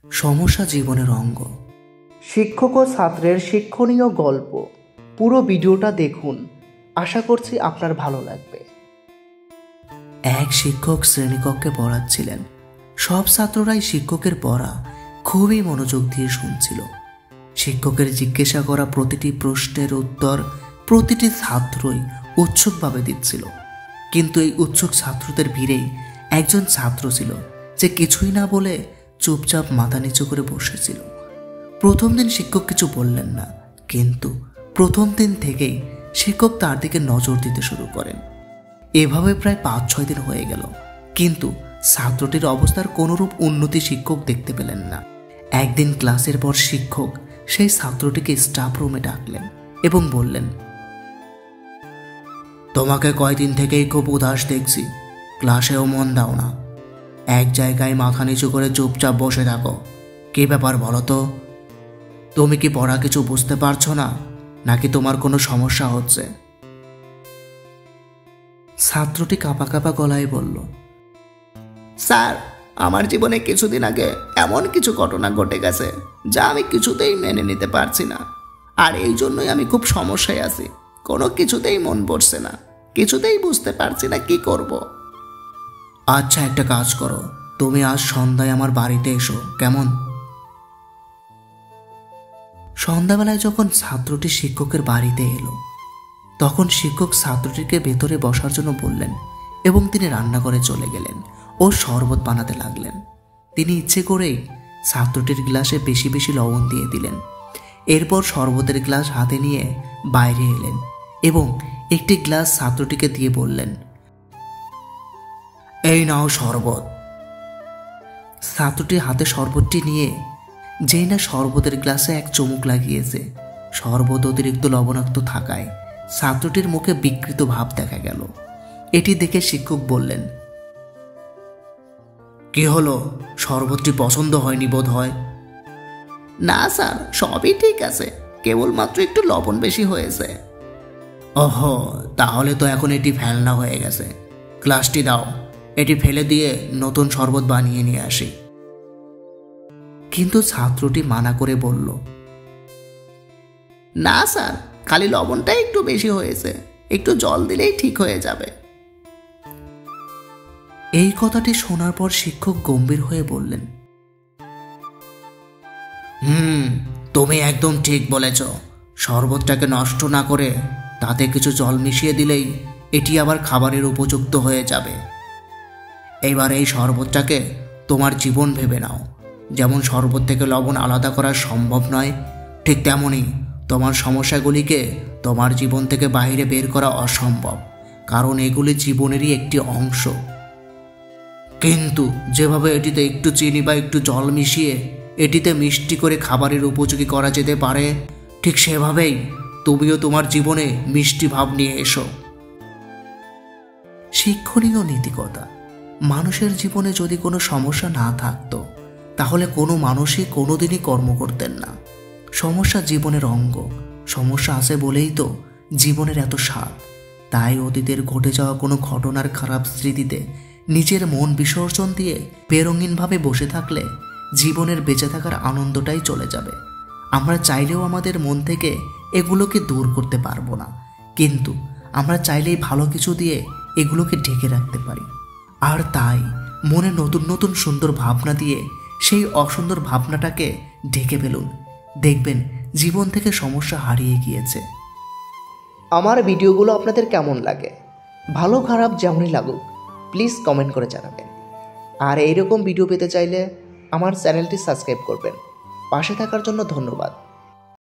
সমস্যা জীবনের অঙ্গ। শিক্ষক ও ছাত্রের শিক্ষণীয় গল্প। পুরো ভিডিওটা দেখুন, আশা করছি আপনার ভালো লাগবে। এক শিক্ষক শ্রেণীকক্ষে পড়াচ্ছিলেন। সব ছাত্ররাই শিক্ষকের পড়া খুবই মনোযোগ দিয়ে শুনছিল। শিক্ষকের জিজ্ঞাসা করা প্রতিটি প্রশ্নের উত্তর প্রতিটি ছাত্রই উৎসুকভাবে দিচ্ছিল। কিন্তু এই উৎসুক ছাত্রদের ভিড়েই একজন ছাত্র ছিল যে কিছুই না বলে চুপচাপ মাথা নিচু করে বসেছিল। প্রথম দিন শিক্ষক কিছু বললেন না, কিন্তু প্রথম দিন থেকেই শিক্ষক তার দিকে নজর দিতে শুরু করেন। এভাবে প্রায় 5-6 দিন হয়ে গেল, কিন্তু ছাত্রটির অবস্থার কোনোরূপ উন্নতি শিক্ষক দেখতে পেলেন না। একদিন ক্লাসের পর শিক্ষক সেই ছাত্রটিকে স্টাফ রুমে ডাকলেন এবং বললেন, তোমাকে কয়দিন থেকেই খুব উদাস দেখছি, ক্লাসেও মন দাও না, এক জায়গায় মাথা নিচু করে চুপচাপ বসে থাকো। কি ব্যাপার বলো তো? তুমি কি পড়া কিছু বুঝতে পারছো না, নাকি তোমার কোনো সমস্যা হচ্ছে? ছাত্রটি কাঁপা কাঁপা গলায় বলল, স্যার, আমার জীবনে কিছুদিন আগে এমন কিছু ঘটনা ঘটে গেছে যা আমি কিছুতেই মেনে নিতে পারছি না, আর এই জন্যই আমি খুব সমস্যায় আছি। কোনো কিছুতেই মন বসছে না, কিছুতেই বুঝতে পারছি না কি করব। আচ্ছা, একটা কাজ করো, তুমি আজ সন্ধ্যায় আমার বাড়িতে এসো, কেমন? সন্ধ্যাবেলায় যখন ছাত্রটি শিক্ষকের বাড়িতে এলো, তখন শিক্ষক ছাত্রটিকে ভেতরে বসার জন্য বললেন এবং তিনি রান্নাঘরে চলে গেলেন ও শরবত বানাতে লাগলেন। তিনি ইচ্ছে করেই ছাত্রটির গ্লাসে বেশি বেশি লবণ দিয়ে দিলেন। এরপর শরবতের গ্লাস হাতে নিয়ে বাইরে এলেন এবং একটি গ্লাস ছাত্রটিকে দিয়ে বললেন, এই নাও শরবত। ছাত্রটির হাতে শরবতটি নিয়ে যেই না শরবতের গ্লাসে এক চুমুক লাগিয়েছে, শরবত অতিরিক্ত লবণাক্ত থাকায় ছাত্রটির মুখে বিকৃত ভাব দেখা গেল। এটি দেখে শিক্ষক বললেন, কি হলো, শরবতটি পছন্দ হয়নি বোধ হয়? না স্যার, সবই ঠিক আছে, কেবলমাত্র একটু লবণ বেশি হয়েছে। ওহো, তাহলে তো এখন এটি ফেলনা হয়ে গেছে। গ্লাসটি দাও, এটি ফেলে দিয়ে নতুন শরবত বানিয়ে নিয়ে আসি। কিন্তু ছাত্রটি মানা করে বলল, না স্যার, খালি লবণটা একটু বেশি হয়েছে, একটু জল দিলেই ঠিক হয়ে যাবে। এই কথাটি শোনার পর শিক্ষক গম্ভীর হয়ে বললেন, তুমি একদম ঠিক বলেছ। শরবতটাকে নষ্ট না করে তাতে কিছু জল মিশিয়ে দিলেই এটি আবার খাবারের উপযুক্ত হয়ে যাবে। এবার এই শরবতটাকে তোমার জীবন ভেবে নাও। যেমন শরবত থেকে লবণ আলাদা করা সম্ভব নয়, ঠিক তেমনই তোমার সমস্যাগুলিকে তোমার জীবন থেকে বাইরে বের করা অসম্ভব, কারণ এগুলি জীবনেরই একটি অংশ। কিন্তু যেভাবে এটিতে একটু চিনি বা একটু জল মিশিয়ে এটিতে মিষ্টি করে খাবারের উপযোগী করা যেতে পারে, ঠিক সেভাবেই তুমিও তোমার জীবনে মিষ্টি ভাব নিয়ে এসো। শিক্ষণীয় নীতিকথা, মানুষের জীবনে যদি কোনো সমস্যা না থাকতো, তাহলে কোনো মানুষই কোনোদিনই কর্ম করতেন না। সমস্যা জীবনের অঙ্গ, সমস্যা আছে বলেই তো জীবনের এত স্বাদ। তাই অতীতের ঘটে যাওয়া কোনো ঘটনার খারাপ স্মৃতিতে নিজের মন বিসর্জন দিয়ে বেরঙিনভাবে বসে থাকলে জীবনের বেঁচে থাকার আনন্দটাই চলে যাবে। আমরা চাইলেও আমাদের মন থেকে এগুলোকে দূর করতে পারবো না, কিন্তু আমরা চাইলেই ভালো কিছু দিয়ে এগুলোকে ঢেকে রাখতে পারি। আর তাই মনে নতুন নতুন সুন্দর ভাবনা দিয়ে সেই অসুন্দর ভাবনাটাকে ঢেকে ফেলুন, দেখবেন জীবন থেকে সমস্যা হারিয়ে গিয়েছে। আমার ভিডিওগুলো আপনাদের কেমন লাগে? ভালো খারাপ যেমনই লাগুক, প্লিজ কমেন্ট করে জানাবেন। আর এইরকম ভিডিও পেতে চাইলে আমার চ্যানেলটি সাবস্ক্রাইব করবেন। পাশে থাকার জন্য ধন্যবাদ।